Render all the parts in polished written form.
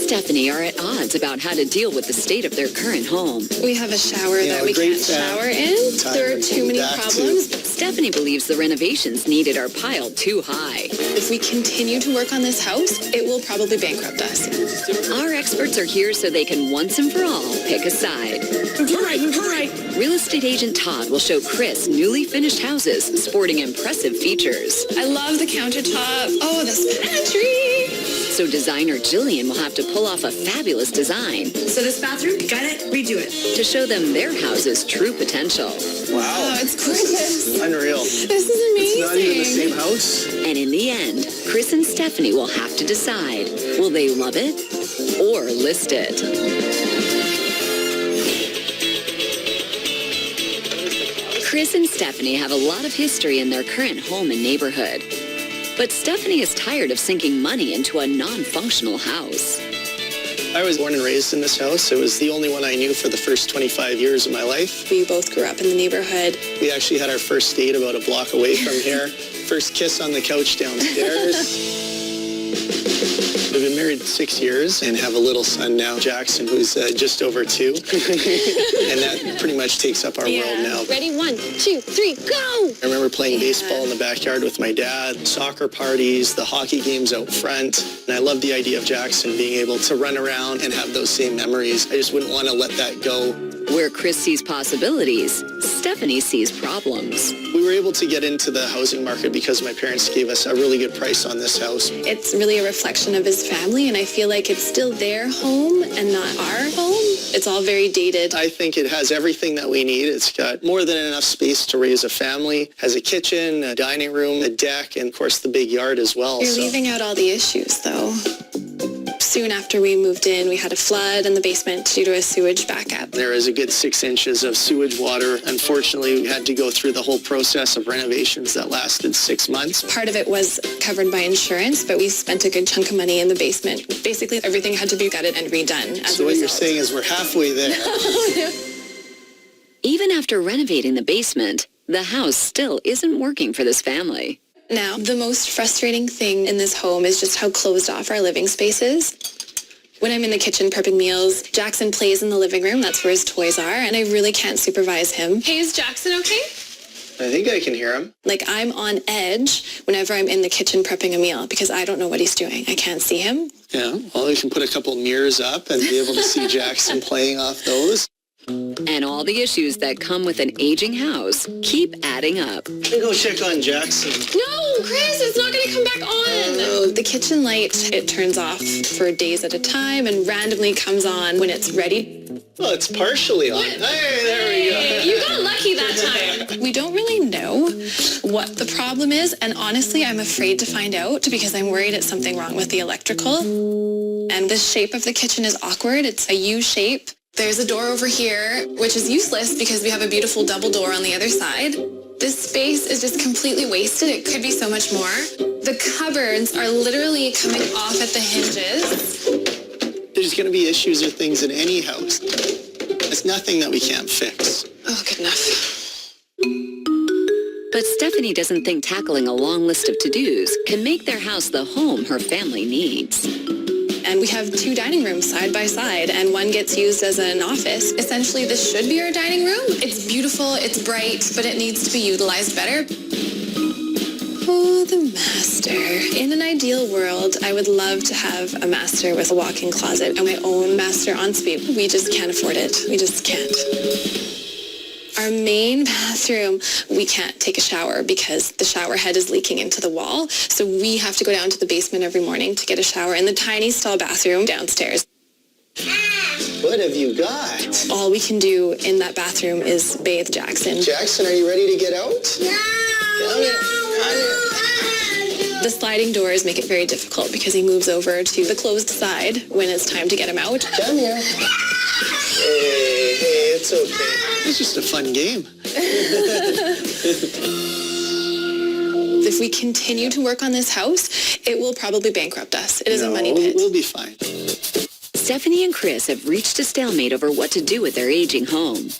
Stephanie are at odds about how to deal with the state of their current home. We have a shower that we can't shower in. There are too many problems. Stephanie believes the renovations needed are piled too high. If we continue to work on this house, it will probably bankrupt us. Our experts are here so they can once and for all pick a side. Hooray! Real estate agent Todd will show Chris newly finished houses sporting impressive features. I love the countertop. Oh, this pantry. So designer Jillian will have to pull off a fabulous design So this bathroom, got it, redo it. to show them their house's true potential. Wow. Oh, it's gorgeous. Unreal. This is amazing. It's not even the same house. And in the end, Chris and Stephanie will have to decide, will they love it or list it? Chris and Stephanie have a lot of history in their current home and neighborhood. But Stephanie is tired of sinking money into a non-functional house. I was born and raised in this house. It was the only one I knew for the first 25 years of my life. We both grew up in the neighborhood. We actually had our first date about a block away from here. First kiss on the couch downstairs. We've been married 6 years and have a little son now, Jackson, who's just over 2. And that pretty much takes up our world now. Ready? 1, 2, 3, go! I remember playing baseball in the backyard with my dad, soccer parties, the hockey games out front. And I love the idea of Jackson being able to run around and have those same memories. I just wouldn't want to let that go. Where Chris sees possibilities, Stephanie sees problems. We were able to get into the housing market because my parents gave us a really good price on this house. It's really a reflection of his family, and I feel like it's still their home and not our home. It's all very dated. I think it has everything that we need. It's got more than enough space to raise a family. Has a kitchen, a dining room, a deck, and of course the big yard as well. You're leaving out all the issues, though. Soon after we moved in, we had a flood in the basement due to a sewage backup. There is a good 6 inches of sewage water. Unfortunately, we had to go through the whole process of renovations that lasted 6 months. Part of it was covered by insurance, but we spent a good chunk of money in the basement. Basically, everything had to be gutted and redone. So what you're saying is we're halfway there. Even after renovating the basement, the house still isn't working for this family. Now, the most frustrating thing in this home is just how closed off our living space is. When I'm in the kitchen prepping meals, Jackson plays in the living room. That's where his toys are, and I really can't supervise him. Hey, is Jackson okay? I think I can hear him. Like, I'm on edge whenever I'm in the kitchen prepping a meal because I don't know what he's doing. I can't see him. Yeah, well, we can put a couple mirrors up and be able to see Jackson playing off those. And all the issues that come with an aging house keep adding up. Let me go check on Jackson. No, Chris, it's not going to come back on. The kitchen light, it turns off for days at a time and randomly comes on when it's ready. Well, it's partially on. Hey, there we go. You got lucky that time. We don't really know what the problem is, and honestly, I'm afraid to find out because I'm worried it's something wrong with the electrical. And the shape of the kitchen is awkward. It's a U shape. There's a door over here, which is useless because we have a beautiful double door on the other side. This space is just completely wasted. It could be so much more. The cupboards are literally coming off at the hinges. There's going to be issues or things in any house. It's nothing that we can't fix. Oh, good enough. But Stephanie doesn't think tackling a long list of to-dos can make their house the home her family needs. And we have 2 dining rooms side by side, and one gets used as an office. Essentially, this should be our dining room. It's beautiful, it's bright, but it needs to be utilized better. Oh, the master. In an ideal world, I would love to have a master with a walk-in closet and my own master ensuite. We just can't afford it. We just can't. Our main bathroom, we can't take a shower because the shower head is leaking into the wall. So we have to go down to the basement every morning to get a shower in the tiny stall bathroom downstairs. What have you got? All we can do in that bathroom is bathe Jackson. Jackson, are you ready to get out? No! The sliding doors make it very difficult because he moves over to the closed side when it's time to get him out. Come here. Hey, it's okay. It's just a fun game. If we continue to work on this house, it will probably bankrupt us. It is a money pit. We'll be fine. Stephanie and Chris have reached a stalemate over what to do with their aging home.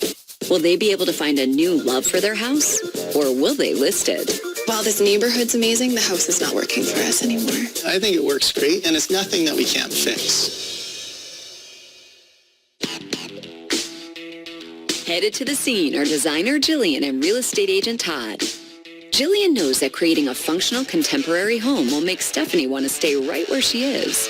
Will they be able to find a new love for their house? Or will they list it? While this neighborhood's amazing, the house is not working for us anymore. I think it works great, and it's nothing that we can't fix. Headed to the scene are designer Jillian and real estate agent Todd. Jillian knows that creating a functional contemporary home will make Stephanie want to stay right where she is.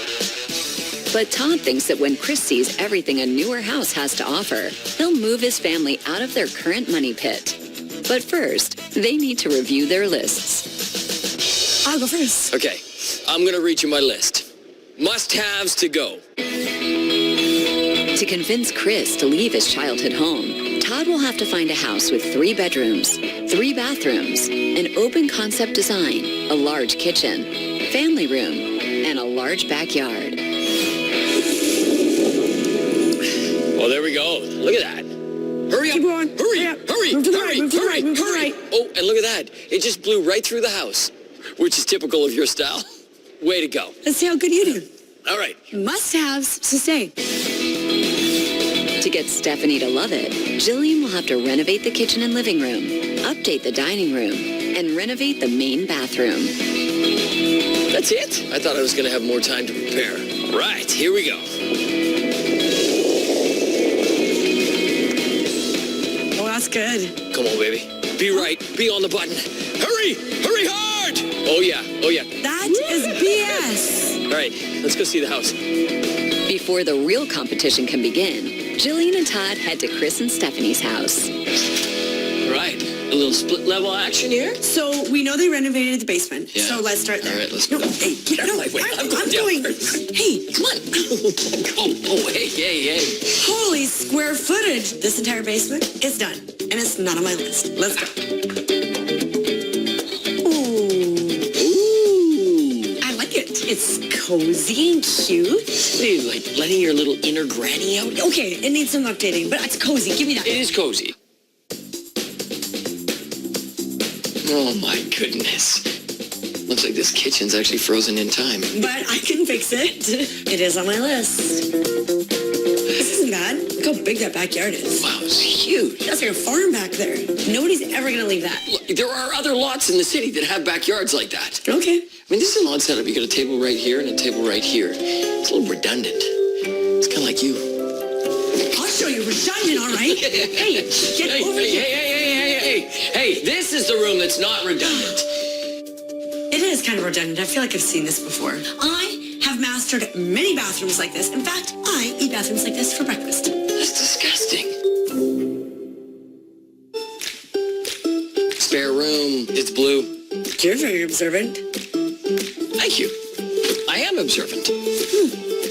But Todd thinks that when Chris sees everything a newer house has to offer, he'll move his family out of their current money pit. But first, they need to review their lists. I'll go first. Okay, I'm gonna read you my list. Must-haves to go. To convince Chris to leave his childhood home, Todd will have to find a house with 3 bedrooms, 3 bathrooms, an open concept design, a large kitchen, family room, and a large backyard. Oh, there we go. Look at that. Hurry up. Keep going. Hurry, Hurry up. hurry, Move to the hurry, right, move to the hurry, right, move to the hurry. right. Oh, and look at that. It just blew right through the house, which is typical of your style. Way to go. Let's see how good you do. All right. Must-haves to stay. To get Stephanie to love it, Jillian will have to renovate the kitchen and living room, update the dining room, and renovate the main bathroom. That's it? I thought I was gonna have more time to prepare. All right, here we go. Oh, that's good. Come on, baby. Be right. Be on the button. Hurry! Hurry hard! Oh, yeah. Oh, yeah. That is BS. All right, let's go see the house. Before the real competition can begin, Jillian and Todd head to Chris and Stephanie's house. All right, a little split-level action here. So we know they renovated the basement. Yeah. So let's start there. All right, let's no, go. hey, get out. Wait, I'm going I'm down going. first. Hey, Come on. Oh, hey. holy square footage. This entire basement is done. And it's not on my list. Let's go. Ooh. I like it. It's cozy and cute. What are you, like, letting your little inner granny out? Okay, it needs some updating, but it's cozy. Give me that. It is cozy. Oh, my goodness. Looks like this kitchen's actually frozen in time. But I can fix it. It is on my list. This isn't bad. Look how big that backyard is. Wow, it's huge. That's like a farm back there. Nobody's ever gonna leave that. Look, there are other lots in the city that have backyards like that. Okay. I mean, this is an odd setup. You got a table right here and a table right here. It's a little redundant. It's kind of like you. I'll show you redundant, all right? Hey, get over here. Hey, this is the room that's not redundant. It is kind of redundant. I feel like I've seen this before. I have mastered many bathrooms like this. In fact, I eat bathrooms like this for breakfast. That's disgusting. Spare room. It's blue. You're very observant. Thank you. I am observant.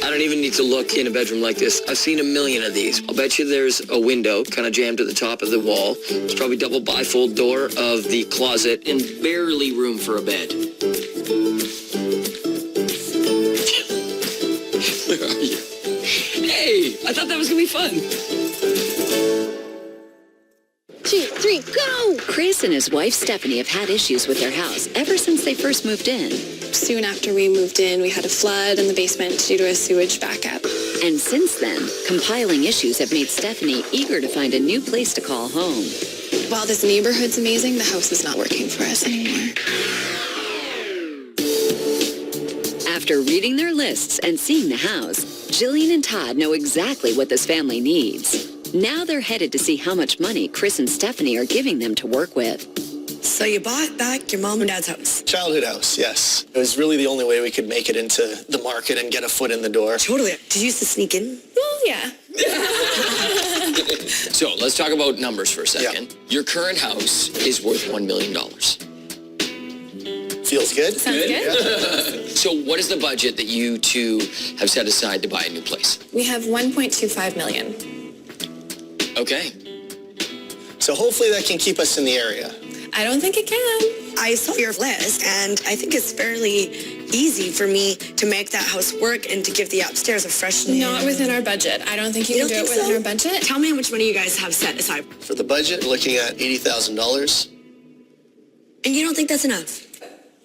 I don't even need to look in a bedroom like this. I've seen a million of these. I'll bet you there's a window kind of jammed to the top of the wall. There's probably double bifold door of the closet and barely room for a bed. Where are you? Hey, I thought that was going to be fun. 2, 3, go! Chris and his wife Stephanie have had issues with their house ever since they first moved in. Soon after we moved in, we had a flood in the basement due to a sewage backup. And since then, compiling issues have made Stephanie eager to find a new place to call home. While this neighborhood's amazing, the house is not working for us anymore. After reading their lists and seeing the house, Jillian and Todd know exactly what this family needs. Now they're headed to see how much money Chris and Stephanie are giving them to work with. So you bought back your mom and dad's house? Childhood house, yes. It was really the only way we could make it into the market and get a foot in the door. Totally. Did you used to sneak in? Well, yeah. So let's talk about numbers for a second. Yeah. Your current house is worth $1 million. Feels good? Sounds good. So what is the budget that you two have set aside to buy a new place? We have $1.25 million. Okay. So hopefully that can keep us in the area. I don't think it can. I saw your list, and I think it's fairly easy for me to make that house work and to give the upstairs a fresh new... Not within our budget. I don't think you can do it within our budget. Tell me how much money you guys have set aside. For the budget, looking at $80,000. And you don't think that's enough?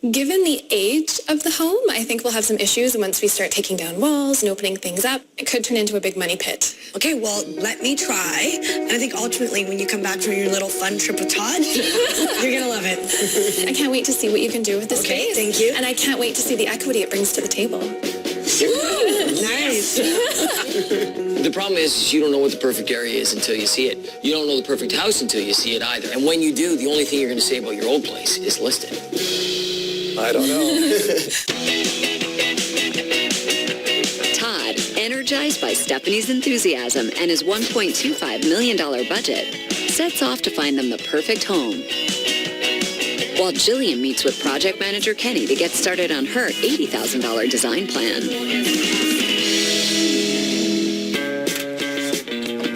Given the age of the home, I think we'll have some issues once we start taking down walls and opening things up. It could turn into a big money pit. Okay, well, let me try. And I think ultimately when you come back from your little fun trip with Todd, you're going to love it. I can't wait to see what you can do with this Okay, space. thank you. And I can't wait to see the equity it brings to the table. Nice. The problem is you don't know what the perfect area is until you see it. You don't know the perfect house until you see it either. And when you do, the only thing you're going to say about your old place is listed. I don't know. Todd, energized by Stephanie's enthusiasm and his $1.25 million budget, sets off to find them the perfect home. While Jillian meets with project manager Kenny to get started on her $80,000 design plan.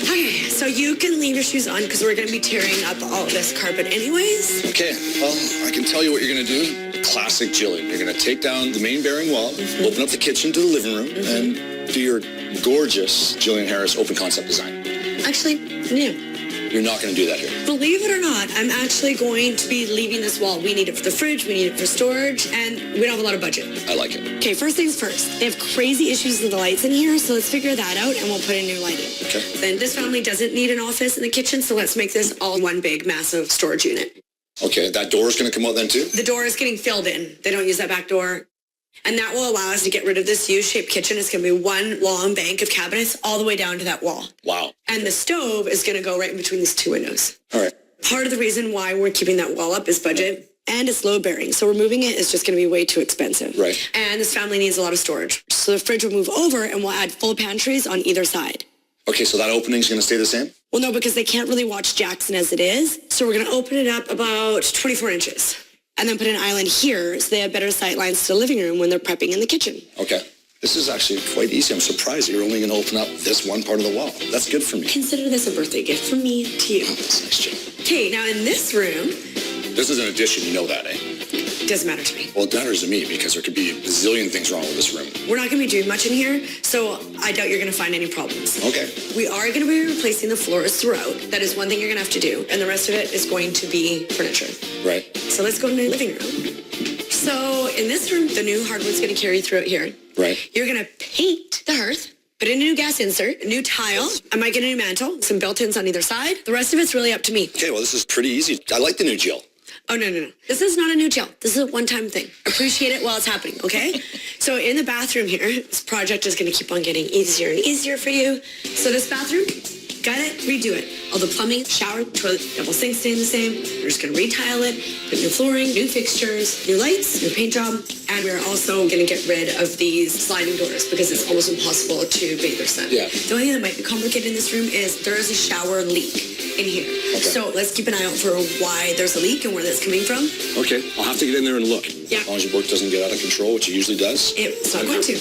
Okay, so you can leave your shoes on because we're going to be tearing up all of this carpet anyways. Okay, well, I can tell you what you're going to do. Classic Jillian. You're going to take down the main bearing wall, open up the kitchen to the living room, and do your gorgeous Jillian Harris open concept design. Actually, no. You're not going to do that here. Believe it or not, I'm actually going to be leaving this wall. We need it for the fridge, we need it for storage, and we don't have a lot of budget. I like it. Okay, first things first. They have crazy issues with the lights in here, so let's figure that out and we'll put in new lighting. Okay. Then this family doesn't need an office in the kitchen, so let's make this all one big, massive storage unit. Okay, that door's going to come out then too? The door is getting filled in. They don't use that back door. And that will allow us to get rid of this U-shaped kitchen. It's going to be one long bank of cabinets all the way down to that wall. Wow. And the stove is going to go right in between these two windows. All right. Part of the reason why we're keeping that wall up is budget, and it's load bearing. So removing it is just going to be way too expensive. Right. And this family needs a lot of storage. So the fridge will move over and we'll add full pantries on either side. Okay, so that opening's going to stay the same? Well, no, because they can't really watch Jackson as it is. So we're going to open it up about 24 inches and then put an island here so they have better sight lines to the living room when they're prepping in the kitchen. Okay. This is actually quite easy. I'm surprised you're only going to open up this one part of the wall. That's good for me. Consider this a birthday gift from me to you. That's nice, Jill. Okay, now in this room, This is an addition, you know that, eh? it doesn't matter to me. Well, it matters to me because there could be a bazillion things wrong with this room. We're not going to be doing much in here, so I doubt you're going to find any problems. Okay. We are going to be replacing the floors throughout. That is one thing you're going to have to do. And the rest of it is going to be furniture. Right. So let's go into the living room. So in this room, the new hardwood's going to carry throughout here. Right. You're going to paint the hearth, put in a new gas insert, a new tile. I might get a new mantle, some built-ins on either side. The rest of it's really up to me. Okay, well, this is pretty easy. I like the new Jill. Oh, no. This is not a new gel. This is a one-time thing. Appreciate it while it's happening, okay? So in the bathroom here, this project is going to keep on getting easier and easier for you. So this bathroom, got it, redo it. All the plumbing, shower, toilet, double sink staying the same. We're just going to retile it, put new flooring, new fixtures, new lights, new paint job. And we're also going to get rid of these sliding doors because it's almost impossible to bathe their son. Yeah. The only thing that might be complicated in this room is there is a shower leak in here. Okay. So let's keep an eye out for why there's a leak and where that's coming from. Okay, I'll have to get in there and look. Yeah. As long as your work doesn't get out of control, which it usually does. It's not going to.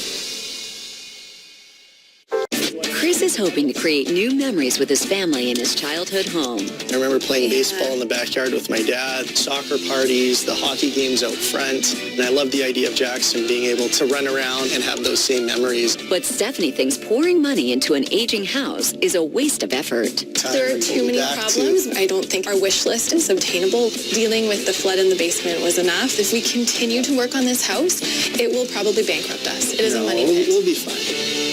Chris is hoping to create new memories with his family in his childhood home. I remember playing baseball in the backyard with my dad, soccer parties, the hockey games out front. And I love the idea of Jackson being able to run around and have those same memories. But Stephanie thinks pouring money into an aging house is a waste of effort. There are too many problems. I don't think our wish list is obtainable. Dealing with the flood in the basement was enough. If we continue to work on this house, it will probably bankrupt us. It is a money pit. We'll be fine.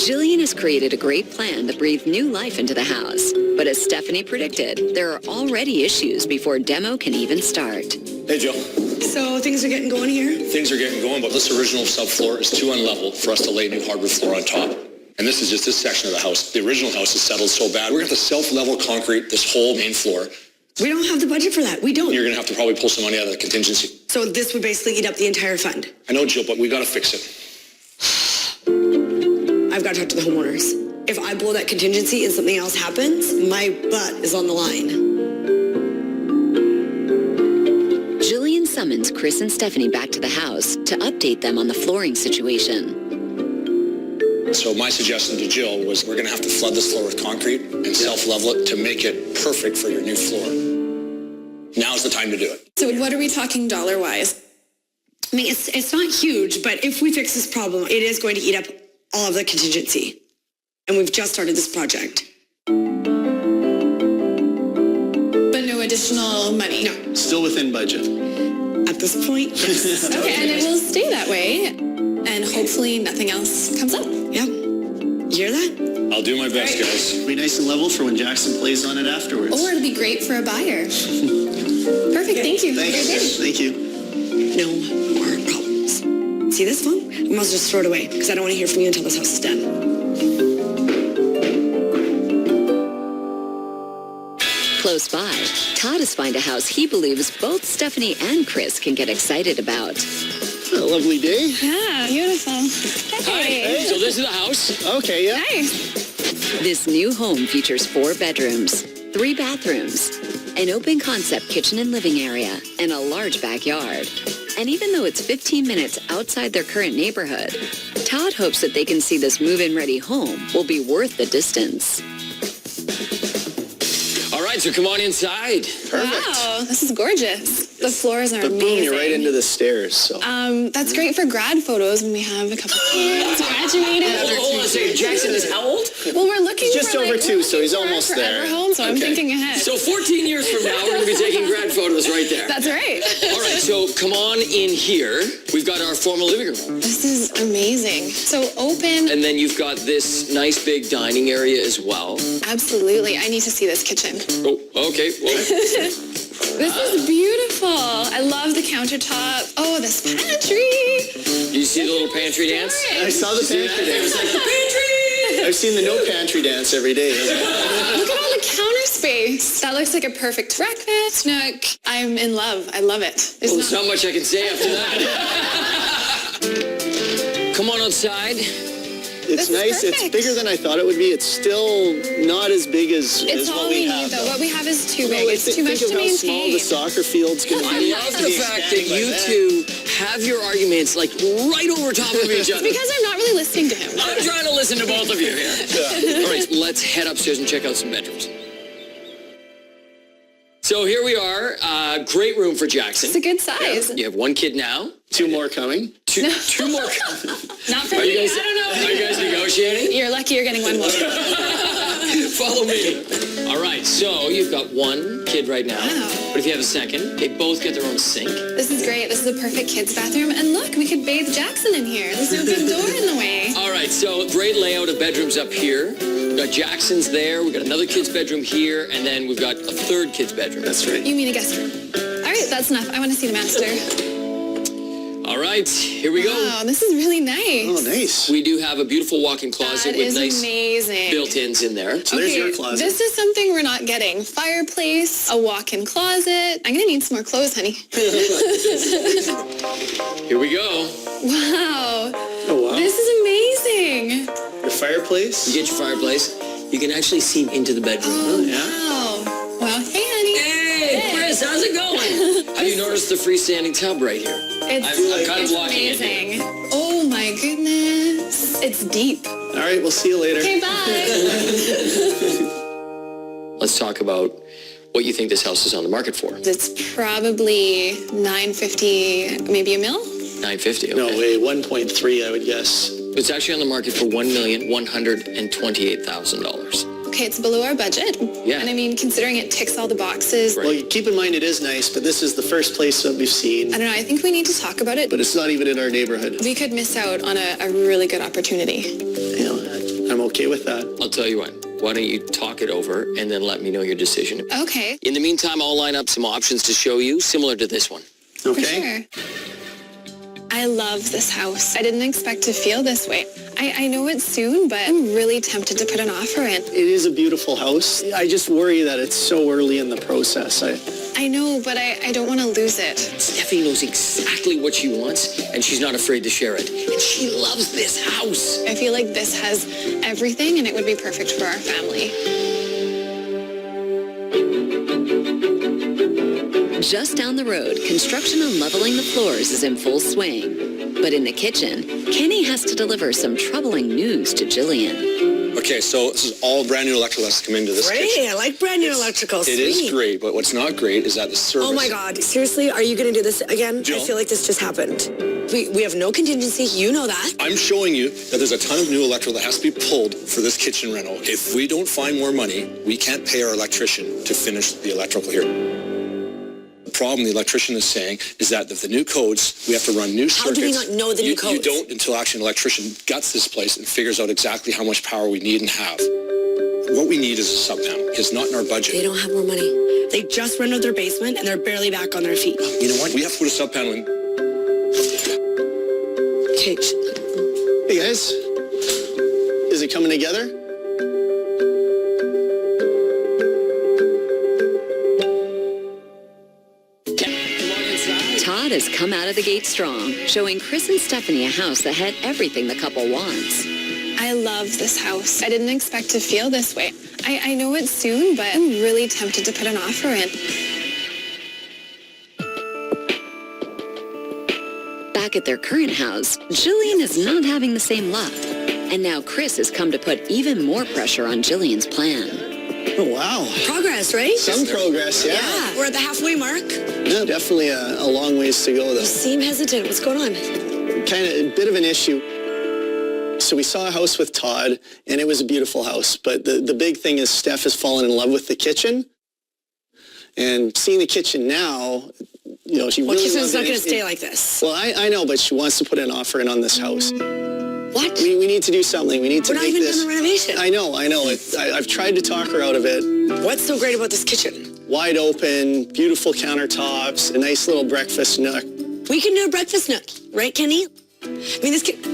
Jillian has created a great plan to breathe new life into the house. But as Stephanie predicted, there are already issues before demo can even start. Hey, Jill. So things are getting going here? Things are getting going, but this original subfloor is too unlevel for us to lay new hardwood floor on top. And this is just this section of the house. The original house is settled so bad. We're going to have to self-level concrete this whole main floor. We don't have the budget for that. We don't. You're going to have to probably pull some money out of the contingency. So this would basically eat up the entire fund. I know, Jill, but we got to fix it. I've got to talk to the homeowners. If I blow that contingency and something else happens, my butt is on the line. Jillian summons Chris and Stephanie back to the house to update them on the flooring situation. So my suggestion to Jill was we're going to have to flood this floor with concrete and self-level it to make it perfect for your new floor. Now's the time to do it. So what are we talking dollar-wise? I mean, it's not huge, but if we fix this problem, it is going to eat up all of the contingency. And we've just started this project. But no additional money? No. Still within budget. At this point, yes. Okay, and it will stay that way. And hopefully nothing else comes up. Yep. You hear that? I'll do my best, guys. Be nice and level for when Jackson plays on it afterwards. Or it'll be great for a buyer. Perfect, thank you. Have a good day. Thanks. Thank you. No more problems. See this phone? might as well just throw it away because I don't want to hear from you until this house is done. Close by, Todd has found a house he believes both Stephanie and Chris can get excited about. A lovely day. Yeah, beautiful. Hey. So this is the house. Okay, yeah. Nice. This new home features 4 bedrooms, 3 bathrooms, an open concept kitchen and living area, and a large backyard. And even though it's 15 minutes outside their current neighborhood, Todd hopes that they can see this move-in ready home will be worth the distance. All right, so come on inside. Wow, this is gorgeous. The floors are But amazing. boom, you're right into the stairs. So. That's great for grad photos when we have a couple kids graduating. Hold on a second. Jackson is how old? Well, we're looking Just for over like, 2, so he's we're looking almost for a there. forever home, so I'm Okay. thinking ahead. So 14 years from now, we're going to be taking grad photos right there. That's right. All right, so come on in here. We've got our formal living room. This is amazing. So open. And then you've got this nice big dining area as well. Absolutely. I need to see this kitchen. Oh, okay. Well, This is beautiful. I love the countertop. Oh, this pantry. you see the little pantry dance? I saw the pantry dance. I've seen the no pantry dance every day. Look at all the counter space. That looks like a perfect breakfast nook. I'm in love. I love it. Well, there's not much I can say after that. Come on outside. It's This is nice. It's perfect. bigger than I thought it would be. It's still not as big as It's what all we we have. need, though. What we have is too Well, big. It's too much think to of how small maintain. the soccer field's going to I be. love the fact that you two have your arguments like right over top of each other. Because I'm not really listening to him. I'm trying to listen to both of you here. All right, let's head upstairs and check out some bedrooms. So here we are. Great room for Jackson. It's a good size. You have 1 kid now. 2 more coming. Two more. Not for Are me. you guys, I don't know. Are you guys negotiating? You're lucky you're getting one more. Follow me. All right, so you've got 1 kid right now. Wow. But if you have a second, they both get their own sink. This is great. This is a perfect kids' bathroom. And look, we could bathe Jackson in here. There's no big door in the way. All right, so great layout of bedrooms up here. We've got Jackson's there. We've got another kid's bedroom here. And then we've got a 3rd kid's bedroom. That's right. You mean a guest room? All right, that's enough. I want to see the master. All right, here we go. Wow, this is really nice. Oh, nice. We do have a beautiful walk-in closet That with is nice amazing. built-ins in there. So there's your closet. This is something we're not getting. Fireplace, a walk-in closet. I'm gonna need some more clothes, honey. Here we go. Wow. Oh, wow. This is amazing. The fireplace. You get your fireplace. You can actually see into the bedroom. Wow. Well, hey, honey. Hey, Chris, how's it going? Have you noticed the freestanding tub right here? I'm kind of It's blocking it. amazing. Oh my goodness. It's deep. All right, we'll see you later. Okay, bye. Let's talk about what you think this house is on the market for. It's probably $950, maybe a mil. $950. Okay. No way, 1.3, I would guess. It's actually on the market for $1,128,000. Okay, it's below our budget. Yeah. And I mean, considering it ticks all the boxes, Right. Well, keep in mind it is nice, but this is the first place that we've seen. I don't know, I think we need to talk about it. But it's not even in our neighborhood. We could miss out on a really good opportunity. You know, I'm okay with that. I'll tell you what. Why don't you talk it over and then let me know your decision. Okay. In the meantime, I'll line up some options to show you, similar to this one. For Okay? sure. I love this house. I didn't expect to feel this way. I know it's soon, but I'm really tempted to put an offer in. It is a beautiful house. I just worry that it's so early in the process. I know, but I don't want to lose it. Stephanie knows exactly what she wants, and she's not afraid to share it. And she loves this house. I feel like this has everything, and it would be perfect for our family. Just down the road, construction on leveling the floors is in full swing. But in the kitchen, Kenny has to deliver some troubling news to Jillian. Okay, so this is all brand new electrical that's come into this Great, kitchen. I like brand new electrical. It is Sweet. great, but what's not great is that the service... Oh my God, seriously, are you gonna do this again? Jill? I feel like this just happened. We have no contingency, you know that. I'm showing you that there's a ton of new electrical that has to be pulled for this kitchen rental. If we don't find more money, we can't pay our electrician to finish the electrical here. The problem the electrician is saying is that with the new codes, we have to run new How circuits. do we not know the new You codes? don't until actually an electrician guts this place and figures out exactly how much power we need and have. What we need is a sub-panel. It's not in our budget. They don't have more money. They just rented their basement and they're barely back on their feet. You know what? We have to put a sub-panel in. Okay, Hey guys, is it coming together? Todd has come out of the gate strong, showing Chris and Stephanie a house that had everything the couple wants. I love this house. I didn't expect to feel this way. I know it's soon, but I'm really tempted to put an offer in. Back at their current house, Jillian is not having the same luck. And now Chris has come to put even more pressure on Jillian's plan. Oh, wow. Progress, right? Some progress, yeah. Yeah, we're at the halfway mark. Yeah, definitely a long ways to go, You though. seem hesitant. What's going on? Kind of a bit of an issue. So we saw a house with Todd, and it was a beautiful house. But the big thing is Steph has fallen in love with the kitchen. And seeing the kitchen now, you know, she Well, really kitchen's loves not it. going to stay like this. Well, I know, but she wants to put an offer in on this house. What? We need to do something. We need to We're not make even this. done the renovation. I know. I've tried to talk her out of it. What's so great about this kitchen? Wide open, beautiful countertops, a nice little breakfast nook. We can do a breakfast nook, right, Kenny? I mean, this kitchen's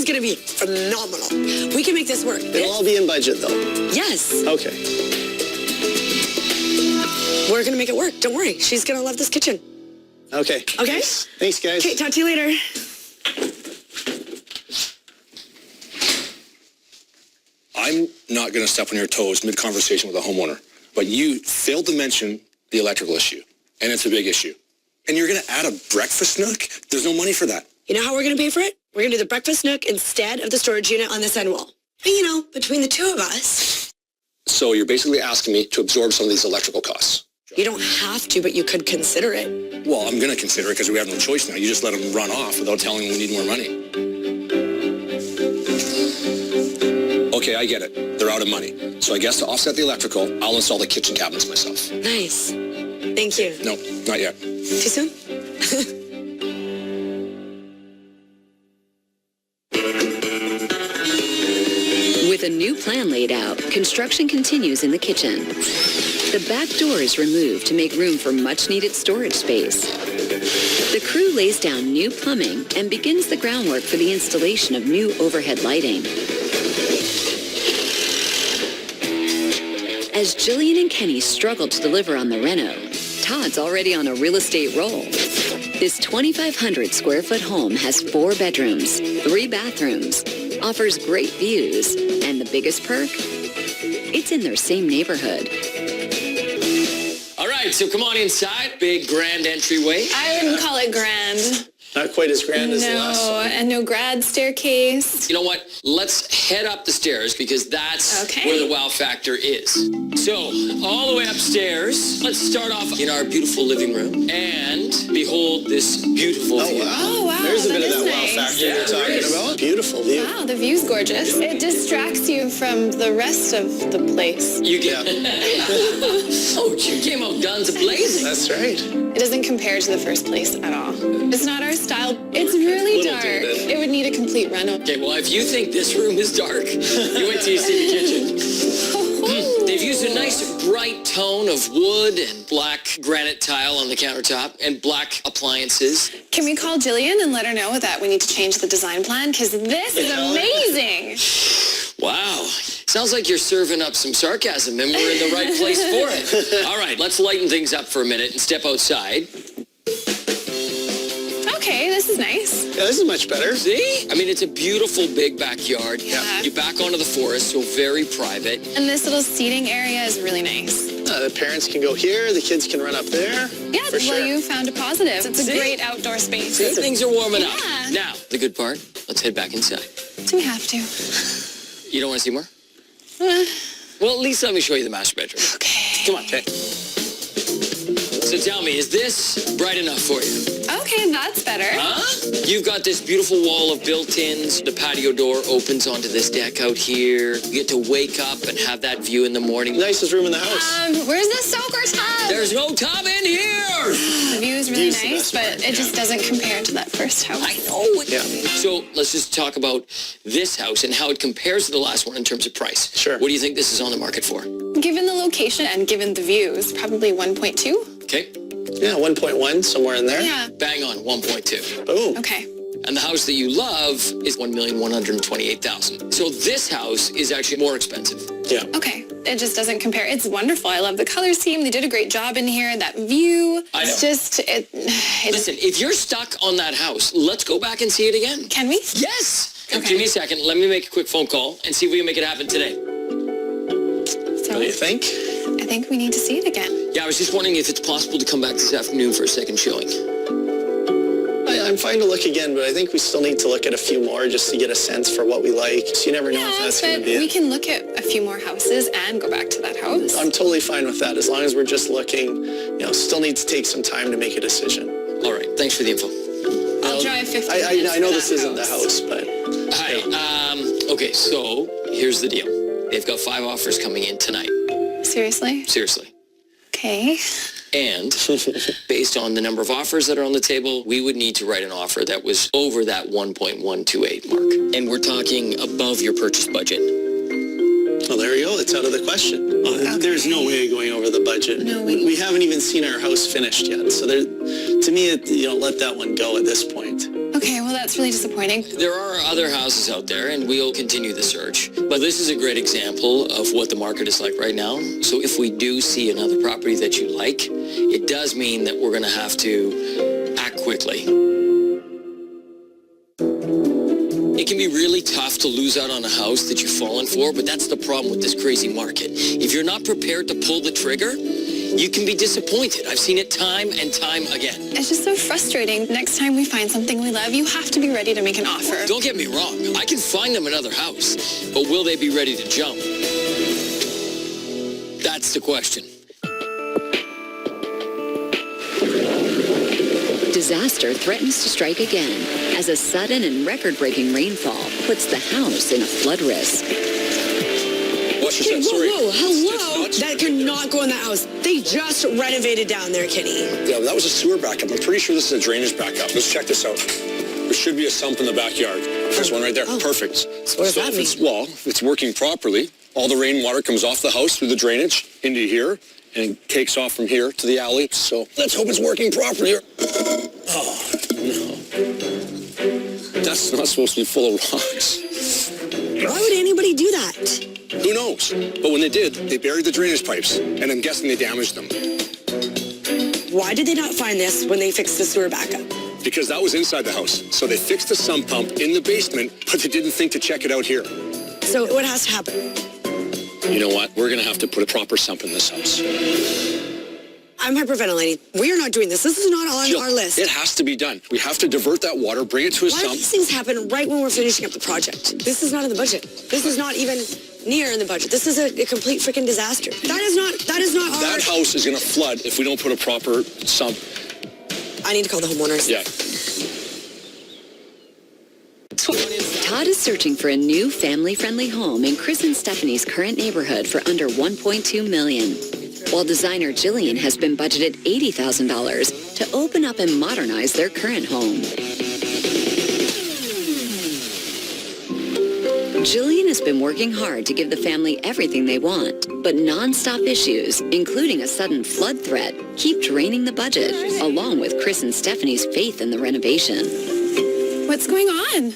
going to be phenomenal. We can make this work. It'll all be in budget, though. Yes. Okay. We're going to make it work. Don't worry. She's going to love this kitchen. Okay. Okay? Thanks, guys. Okay, talk to you later. I'm not going to step on your toes mid-conversation with a homeowner, but you failed to mention the electrical issue, and it's a big issue. And you're going to add a breakfast nook? There's no money for that. You know how we're going to pay for it? We're going to do the breakfast nook instead of the storage unit on this end wall. And, you know, between the two of us, So you're basically asking me to absorb some of these electrical costs. you don't have to, but you could consider it. Well, I'm going to consider it because we have no choice now. You just let them run off without telling them we need more money. Okay, I get it. They're out of money. So I guess to offset the electrical, I'll install the kitchen cabinets myself. Nice. Thank you. No, not yet. Too soon? With a new plan laid out, construction continues in the kitchen. The back door is removed to make room for much-needed storage space. The crew lays down new plumbing and begins the groundwork for the installation of new overhead lighting. As Jillian and Kenny struggle to deliver on the reno, Todd's already on a real estate roll. This 2,500 square foot home has 4 bedrooms, 3 bathrooms, offers great views, and the biggest perk? It's in their same neighborhood. All right, so come on inside. Big grand entryway. I wouldn't call it grand. Not quite as grand as the last No, one. and no grad staircase. You know what? Let's head up the stairs because that's Okay. where the wow factor is. So, all the way upstairs, let's start off in our beautiful living room and behold this beautiful Oh, view. wow. Oh, wow, There's a that bit of is that wow nice. factor Yeah, you're there talking is. about. Beautiful view. Wow, the view's gorgeous. It distracts you from the rest of the place. You get... Oh, you came out guns a-blazing. That's right. It doesn't compare to the first place at all. It's not our style. It's really Little dark. dated. It would need a complete reno. Okay, well, if you think this room is dark, you wait till you see the kitchen. They've used a nice bright tone of wood and black granite tile on the countertop and black appliances. Can we call Jillian and let her know that we need to change the design plan? Because this is amazing. Wow. Sounds like you're serving up some sarcasm and we're in the right place for it. All right, let's lighten things up for a minute and step outside. Okay, this is nice. Yeah, this is much better. See? I mean, it's a beautiful big backyard. Yeah. You back onto the forest, so very private. And this little seating area is really nice. The parents can go here. The kids can run up there. Yeah, for well, sure. you found a positive. It's a See? great outdoor space. See, things are warming up. Yeah. Now, the good part, let's head back inside. Do we have to? You don't want to see more? Uh, Well, at least let me show you the master bedroom. okay. Come on, okay. So tell me, is this bright enough for you? Okay, that's better. Huh? You've got this beautiful wall of built-ins. The patio door opens onto this deck out here. You get to wake up and have that view in the morning. Nicest room in the house. Where's the soaker tub? There's no tub in here! The view is really View's the nice, best but part, it just doesn't compare to that first house. I know it. Yeah. So let's just talk about this house and how it compares to the last one in terms of price. Sure. What do you think this is on the market for? Given the location and given the views, probably 1.2. Okay. Yeah, 1.1, somewhere in there. Yeah. Bang on, 1.2. Boom. Okay. And the house that you love is $1,128,000. So this house is actually more expensive. Yeah. Okay, it just doesn't compare. It's wonderful. I love the color scheme. They did a great job in here. That view. I know. It's just, Listen, if you're stuck on that house, let's go back and see it again. Can we? Yes! Okay. Give me a second. Let me make a quick phone call and see if we can make it happen today. So What do you think? I think we need to see it again. Yeah, I was just wondering if it's possible to come back this afternoon for a second showing. I'm fine to look again, but I think we still need to look at a few more just to get a sense for what we like. So you never know if Yeah, that's going but to be we it. can look at a few more houses and go back to that house. I'm totally fine with that, as long as we're just looking. Still need to take some time to make a decision. All right, thanks for the info. I'll drive 15 minutes I know for this that isn't the house, but Hi. Okay, so here's the deal. They've got 5 offers coming in tonight. Seriously? Seriously. Okay. And based on the number of offers that are on the table, we would need to write an offer that was over that 1.128 mark. And we're talking above your purchase budget. well, there you go. It's out of the question. There's no way of going over the budget. No way. We haven't even seen our house finished yet. So to me, let that one go at this point. Okay, well, that's really disappointing. There are other houses out there, and we'll continue the search. But this is a great example of what the market is like right now. So if we do see another property that you like, it does mean that we're going to have to act quickly. It can be really tough to lose out on a house that you've fallen for, but that's the problem with this crazy market. If you're not prepared to pull the trigger, you can be disappointed. I've seen it time and time again. It's just so frustrating. Next time we find something we love, you have to be ready to make an offer. Don't get me wrong. I can find them another house, but will they be ready to jump? That's the question. Disaster threatens to strike again as a sudden and record-breaking rainfall puts the house in a flood risk. Watch your step, sorry. Whoa, hello. It's not- That cannot go in that house. They just renovated down there, Kenny. Yeah, that was a sewer backup. I'm pretty sure this is a drainage backup. Let's check this out. There should be a sump in the backyard. There's one right there. Oh. Perfect. So what does that if it's, mean? well, if it's working properly, all the rainwater comes off the house through the drainage into here and takes off from here to the alley. So let's hope it's working properly. Oh, no. That's not supposed to be full of rocks. Why would anybody do that? Who knows? But when they did, they buried the drainage pipes, and I'm guessing they damaged them. Why did they not find this when they fixed the sewer backup? Because that was inside the house. So they fixed the sump pump in the basement, but they didn't think to check it out here. So what has to happen? You know what? We're going to have to put a proper sump in this house. I'm hyperventilating. We are not doing this. This is not on Jill, our list. it has to be done. We have to divert that water, bring it to a Why do sump. these things happen right when we're finishing up the project? This is not in the budget. This is not even near in the budget. This is a complete freaking disaster. That is not our... That house is going to flood if we don't put a proper sump. I need to call the homeowners. Yeah. Todd is searching for a new family-friendly home in Chris and Stephanie's current neighborhood for under $1.2 million, while designer Jillian has been budgeted $80,000 to open up and modernize their current home. Jillian has been working hard to give the family everything they want, but non-stop issues, including a sudden flood threat, keep draining the budget, along with Chris and Stephanie's faith in the renovation. What's going on?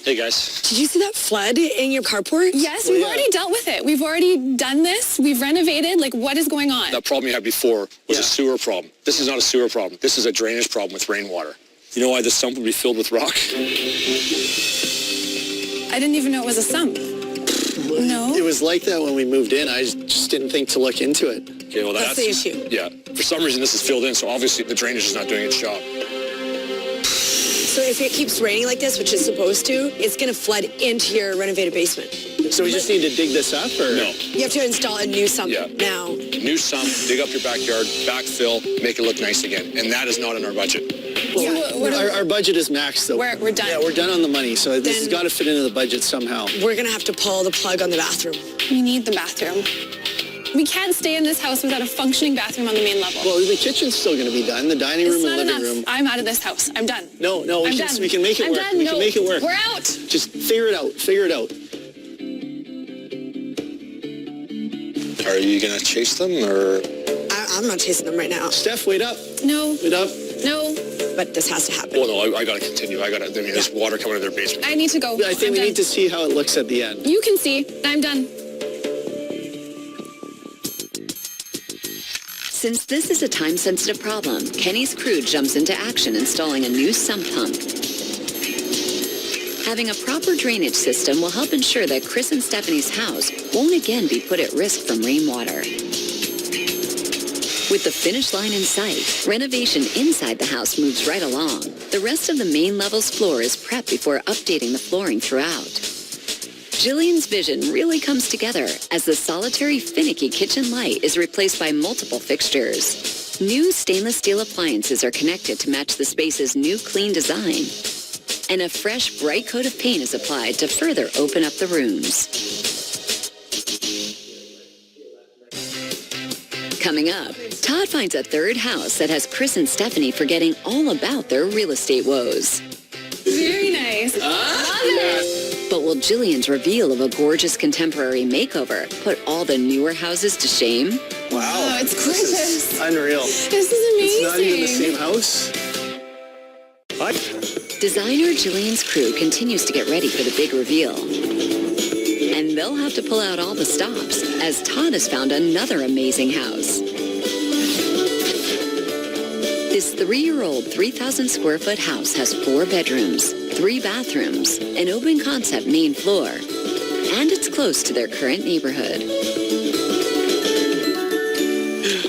Hey, guys. Did you see that flood in your carport? Yes, we've already dealt with it. We've already done this. We've renovated. Like, what is going on? That problem you had before was a sewer problem. This is not a sewer problem. This is a drainage problem with rainwater. You know why the sump would be filled with rock? I didn't even know it was a sump. No. It was like that when we moved in. I just didn't think to look into it. Okay, well, That's the issue. Yeah. For some reason, this is filled in, so obviously the drainage is not doing its job. So if it keeps raining like this, which it's supposed to, it's going to flood into your renovated basement. So we just need to dig this up, or? No. You have to install a new sump Yeah. now. New sump, dig up your backyard, backfill, make it look nice again. And that is not in our budget. So what Our budget is maxed, though. We're done. Yeah, we're done on the money, so this has Then- got to fit into the budget somehow. We're going to have to pull the plug on the bathroom. We need the bathroom. We can't stay in this house without a functioning bathroom on the main level. Well, the kitchen's still going to be done, the dining It's room not and living enough. room. I'm out of this house. I'm done. No, I'm we done. can make it I'm work. done. We No, can make it work. We're out. Just figure it out. Are you going to chase them, or? I'm not chasing them right now. Steph, wait up. No. Wait up. No. but this has to happen. Well, no, I got to continue. There's water coming in their basement. I need to go. I think we need to see how it looks at the end. You can see. I'm done. Since this is a time-sensitive problem, Kenny's crew jumps into action installing a new sump pump. Having a proper drainage system will help ensure that Chris and Stephanie's house won't again be put at risk from rainwater. With the finish line in sight, renovation inside the house moves right along. The rest of the main level's floor is prepped before updating the flooring throughout. Jillian's vision really comes together as the solitary, finicky kitchen light is replaced by multiple fixtures. New stainless steel appliances are connected to match the space's new clean design. And a fresh, bright coat of paint is applied to further open up the rooms. Coming up, Todd finds a third house that has Chris and Stephanie forgetting all about their real estate woes. Very nice. Love it. But will Jillian's reveal of a gorgeous contemporary makeover put all the newer houses to shame? Wow. Oh, it's This is gorgeous. unreal. This is amazing. It's not even the same house. What? Designer Jillian's crew continues to get ready for the big reveal. And they'll have to pull out all the stops as Todd has found another amazing house. This 3-year-old 3,000 square foot house has 4 bedrooms, 3 bathrooms, an open concept main floor, and it's close to their current neighborhood.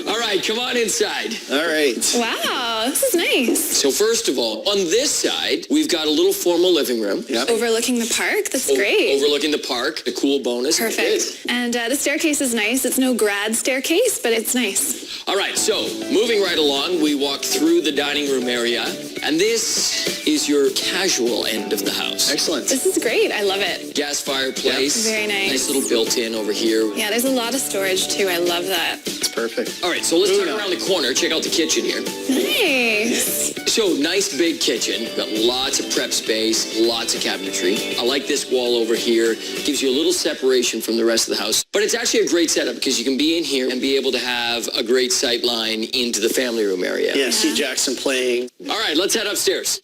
All right, come on inside. All right. Wow, this is nice. So first of all, on this side, we've got a little formal living room. Yep. Overlooking the park. That's great. Overlooking the park, a cool bonus. Perfect. And the staircase is nice. It's no grad staircase, but it's nice. All right, so moving right along, we walk through the dining room area, and this is your casual end of the house. Excellent. This is great. I love it. Gas fireplace. Very nice. Nice little built-in over here. Yeah, there's a lot of storage too. I love that. It's perfect. All right, so let's turn around the corner, check out the kitchen here. Nice. So, nice big kitchen, got lots of prep space, lots of cabinetry. I like this wall over here, gives you a little separation from the rest of the house. But it's actually a great setup because you can be in here and be able to have a great sight line into the family room area. Yeah, see Jackson playing. All right, let's head upstairs.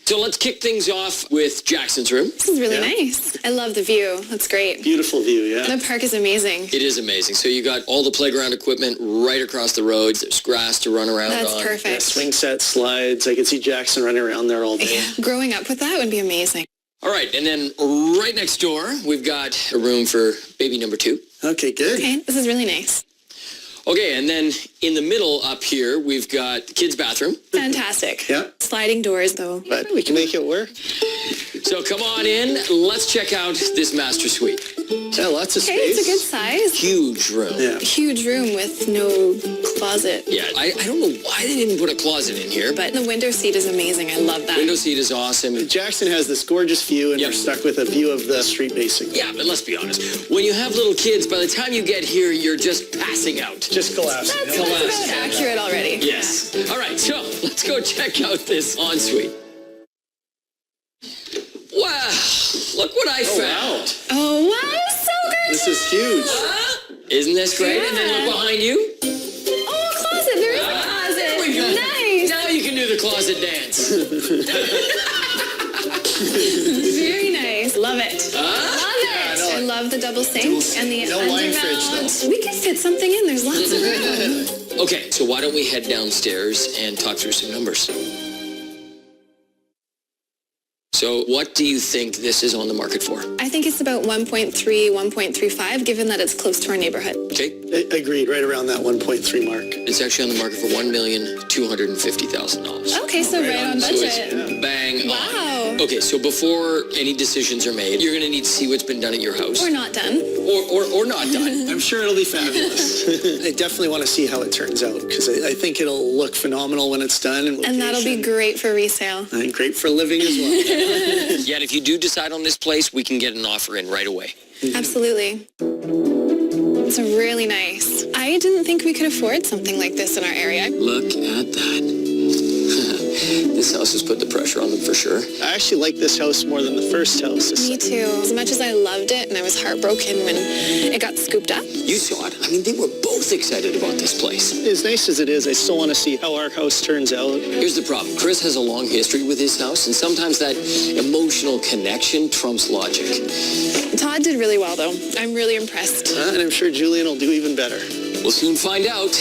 So let's kick things off with Jackson's room. This is really nice. I love the view. That's great. Beautiful view, yeah. The park is amazing. It is amazing. So you got all the playground equipment right across the road. There's grass to run around That's on. Yeah, perfect. swing set, slides. I can see Jackson running around there all day. Yeah. Growing up with that would be amazing. All right, and then right next door, we've got a room for baby number 2. Okay, good. Okay, this is really nice. Okay, and then in the middle up here, we've got the kids' bathroom. Fantastic. Yeah. Sliding doors though. But we can make it work. So come on in. Let's check out this master suite. Yeah, lots of Okay, space. it's a good size. Huge room. Yeah. Huge room with no closet. Yeah, I don't know why they didn't put a closet in here, but But the window seat is amazing. I love that. window seat is awesome. Jackson has this gorgeous view, and Yep. we're stuck with a view of the street, basically. Yeah, but let's be honest. When you have little kids, by the time you get here, you're just passing out. Just collapsing. That's about accurate already. Yes. All right, so let's go check out this ensuite. Wow, look what I found. Oh, wow, so good. This is huge. Isn't this great? And then look behind you. Oh, a closet. There is a closet. There we go. Nice. Now you can do the closet dance. Very nice. Love it. Love it. I love the double sink and the No wine fridge, undermount. We could fit something in. There's lots of room. Okay, so why don't we head downstairs and talk through some numbers? So what do you think this is on the market for? I think it's about 1.3, 1.35, given that it's close to our neighborhood. Okay, Agreed, right around that 1.3 mark. it's actually on the market for $1,250,000. Okay, so right on So budget. it's bang Wow. on. Okay, so before any decisions are made, you're going to need to see what's been done at your house. We're not done. Or not done. I'm sure it'll be fabulous. I definitely want to see how it turns out, because I think it'll look phenomenal when it's done. And that'll be great for resale. And great for living as well. Yeah, and if you do decide on this place, we can get an offer in right away. Absolutely. It's really nice. I didn't think we could afford something like this in our area. Look at that. This house has put the pressure on them for sure. I actually like this house more than the first house. Me too. As much as I loved it and I was heartbroken when it got scooped up. You saw it. I mean, they were both both excited about this place. As nice as it is, I still want to see how our house turns out. Here's the problem. Chris has a long history with his house, and sometimes that emotional connection trumps logic. Todd did really well, though. I'm really impressed. And I'm sure Julian will do even better. We'll soon find out.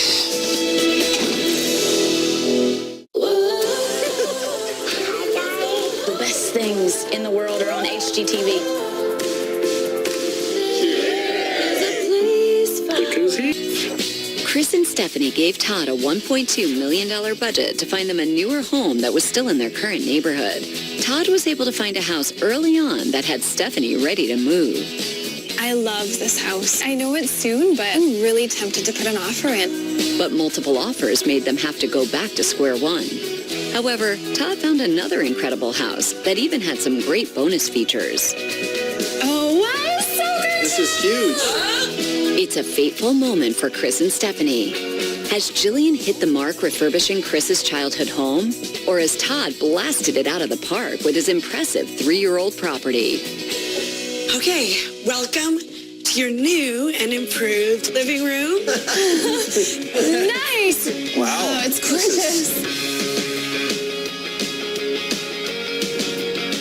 The best things in the world are on HGTV. Chris and Stephanie gave Todd a $1.2 million budget to find them a newer home that was still in their current neighborhood. Todd was able to find a house early on that had Stephanie ready to move. I love this house. I know it's soon, but I'm really tempted to put an offer in. But multiple offers made them have to go back to square one. However, Todd found another incredible house that even had some great bonus features. Oh, wow, so good! This is huge. It's a fateful moment for Chris and Stephanie. Has Jillian hit the mark refurbishing Chris's childhood home? Or has Todd blasted it out of the park with his impressive 3-year-old property? Okay, welcome to your new and improved living room. Nice! Wow. Oh, it's gorgeous.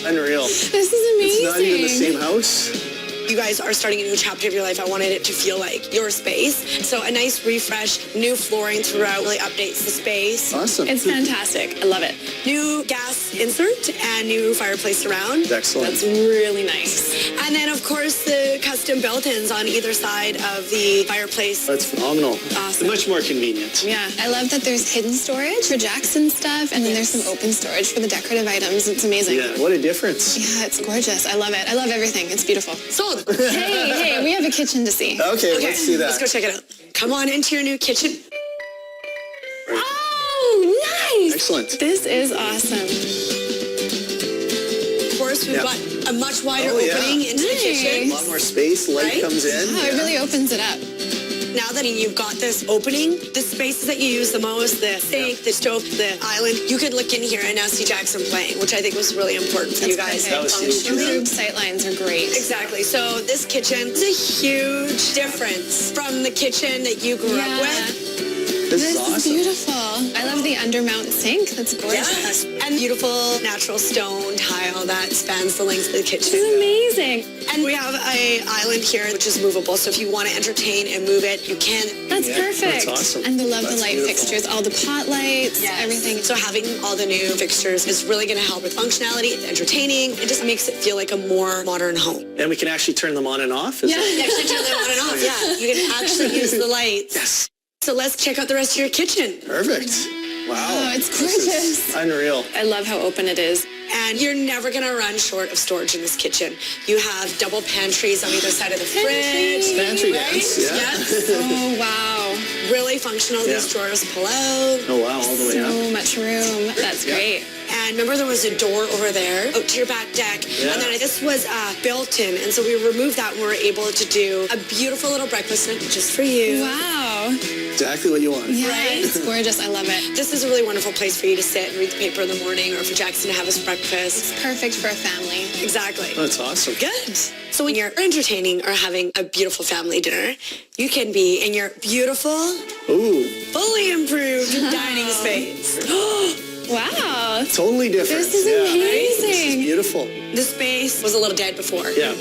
Unreal. This is amazing. It's not even the same house. You guys are starting a new chapter of your life. I wanted it to feel like your space. So a nice refresh, new flooring throughout really updates the space. Awesome. It's fantastic. I love it. New gas insert and new fireplace surround. Excellent. That's really nice. And then, of course, the custom built-ins on either side of the fireplace. That's phenomenal. Awesome. Much more convenient. Yeah, I love that there's hidden storage for Jackson stuff, and then there's some open storage for the decorative items. It's amazing. Yeah, what a difference. Yeah, it's gorgeous. I love it. I love everything. It's beautiful. Sold. Hey, we have a kitchen to see. Okay, let's see that. Let's go check it out. Come on into your new kitchen. Oh, nice! Excellent. This is awesome. Of course, we've Yeah. got a much wider Oh, yeah. opening into the Nice. kitchen. A lot more space, light Right? comes in. Oh, it really opens it up. Now that you've got this opening, the spaces that you use the most, the sink, the stove, the island, you could look in here and now see Jackson playing, which I think was really important for you guys. That was huge. Improved sightlines are great. Exactly. So this kitchen is a huge difference from the kitchen that you grew up with. This This is is awesome. beautiful. I love the undermount sink. That's gorgeous. Yes. And beautiful natural stone tile that spans the length of the This kitchen. is amazing. And we have a island here which is movable. So if you want to entertain and move it, you can. That's perfect. that's awesome. And I love the That's light beautiful. fixtures, all the pot lights, everything. So having all the new fixtures is really going to help with functionality, entertaining. It just makes it feel like a more modern home. And we can actually turn them on and off? Yeah. You actually turn them on and off. Yeah, you can actually use the lights. Yes. So let's check out the rest of your kitchen. Perfect. Wow. Oh, it's This is gorgeous. unreal. I love how open it is. And you're never going to run short of storage in this kitchen. You have double pantries on either side of the fridge. Pantry dance, yeah. Yes. Oh, wow. Really functional. Yeah. These drawers pull out. Oh, wow, all the way up. So much room. That's great. And remember there was a door over there out to your back deck. Yeah. And then this was built-in. And so we removed that and we were able to do a beautiful little breakfast nook just for you. Wow. Exactly what you want. Yeah, Right? it's gorgeous. I love it. This is a really wonderful place for you to sit and read the paper in the morning or for Jackson to have his breakfast. Perfect for a family. Exactly. That's awesome. Good. So when you're entertaining or having a beautiful family dinner, you can be in your beautiful, Ooh, fully improved dining space. Wow. totally different. This is Yeah. amazing. This is beautiful. The space was a little dead before. Yeah.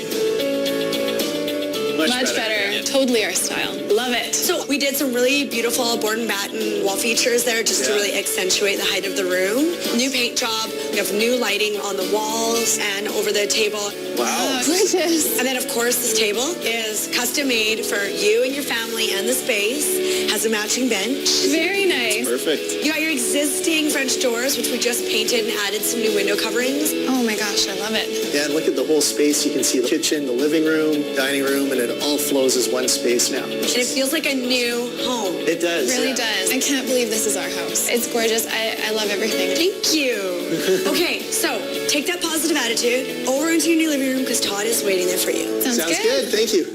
Much better. Totally our style. Love it. So we did some really beautiful board and batten wall features there just to Yeah. really accentuate the height of the room. New paint job. We have new lighting on the walls and over the table. Wow. Gorgeous. And then, of course, this table is custom made for you and your family and the space. Has a matching bench. Very nice. Perfect. You got your existing French doors, which we just painted and added some new window coverings. Oh my gosh, I love it. Yeah, and look at the whole space. You can see the kitchen, the living room, dining room, and it all flows as one space now. And it feels like a new home. It does. Really yeah. does. I can't believe this is our house. It's gorgeous. I love everything. Thank you. Okay, so take that positive attitude over into your new living room because Todd is waiting there for you. Sounds Sounds good. Thank you.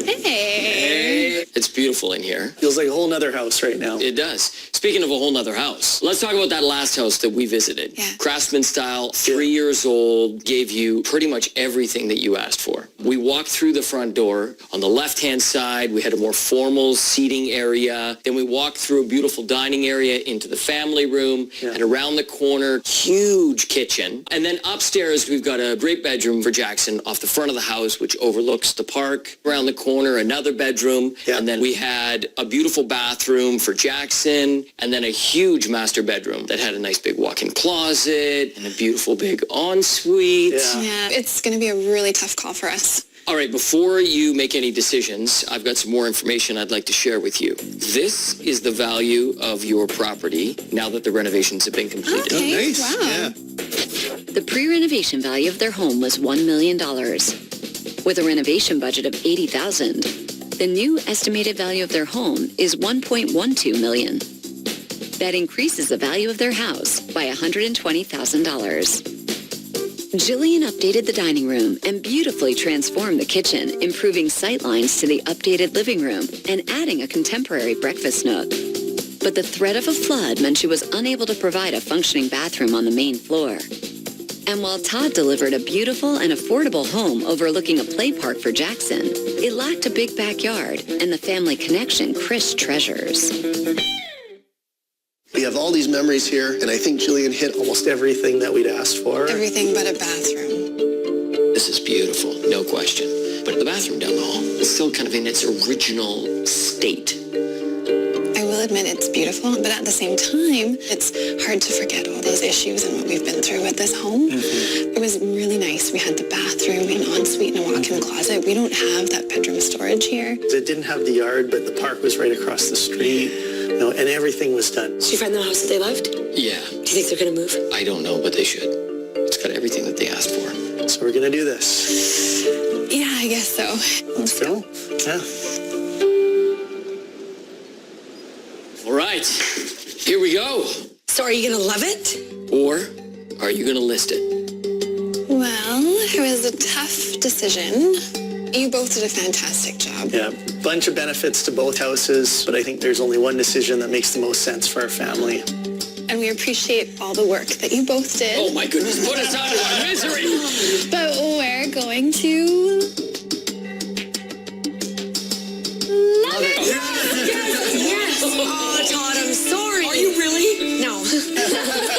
Hey. It's beautiful in here. Feels like a whole nother house right now. It does. Speaking of a whole nother house, let's talk about that last house that we visited. Yeah. Craftsman style, 3 years old, gave you pretty much everything that you asked for. We walked through the front door. On the left-hand side, we had a more formal seating area. Then we walked through a beautiful dining area into the family room. And around the corner, huge kitchen. And then upstairs, we've got a great bedroom for Jackson off the front of the house, which overlooks the park. Around the corner, another bedroom. And then we had a beautiful bathroom for Jackson. And then a huge master bedroom that had a nice big walk-in closet and a beautiful big ensuite. Yeah, it's going to be a really tough call for us. All right, before you make any decisions, I've got some more information I'd like to share with you. This is the value of your property now that the renovations have been completed. Okay, Nice. wow. Yeah. The pre-renovation value of their home was $1 million. With a renovation budget of $80,000, the new estimated value of their home is $1.12 million. That increases the value of their house by $120,000. Jillian updated the dining room and beautifully transformed the kitchen, improving sight lines to the updated living room and adding a contemporary breakfast nook. But the threat of a flood meant she was unable to provide a functioning bathroom on the main floor. And while Todd delivered a beautiful and affordable home overlooking a play park for Jackson, it lacked a big backyard and the family connection Chris treasures. We have all these memories here, and I think Jillian hit almost everything that we'd asked for. Everything but a bathroom. This is beautiful, no question. But the bathroom down the hall is still kind of in its original state. I will admit it's beautiful, but at the same time, it's hard to forget all those issues and what we've been through with this home. It was really nice. We had the bathroom, an ensuite, and a walk-in closet. We don't have that bedroom storage here. It didn't have the yard, but the park was right across the street. And everything was done. Did you find the house that they loved? Do Yeah, you think they're going to move? I don't know, but they should. It's got everything that they asked for. So we're going to do this. Yeah, I guess so. Let's go. Yeah. All right, here we go. So are you going to love it? Or are you going to list it? Well, it was a tough decision. You both did a fantastic job. Yeah, bunch of benefits to both houses, but I think there's only one decision that makes the most sense for our family. And we appreciate all the work that you both did. Oh my goodness, put us out of our misery. But we're going to love it. Yes. Oh, Todd, I'm sorry. Are you really? No.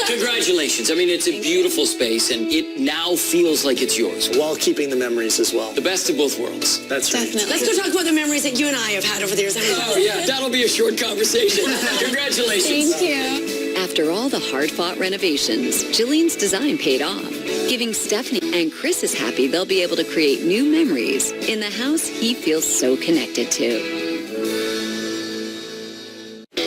Congratulations. I mean, it's a beautiful space, and it now feels like it's yours. While keeping the memories as well. The best of both worlds. That's right. Definitely. Let's go talk about the memories that you and I have had over the years. Oh, yeah, that'll be a short conversation. Congratulations. Thank you. After all the hard-fought renovations, Jillian's design paid off, giving Stephanie and Chris is happy they'll be able to create new memories in the house he feels so connected to.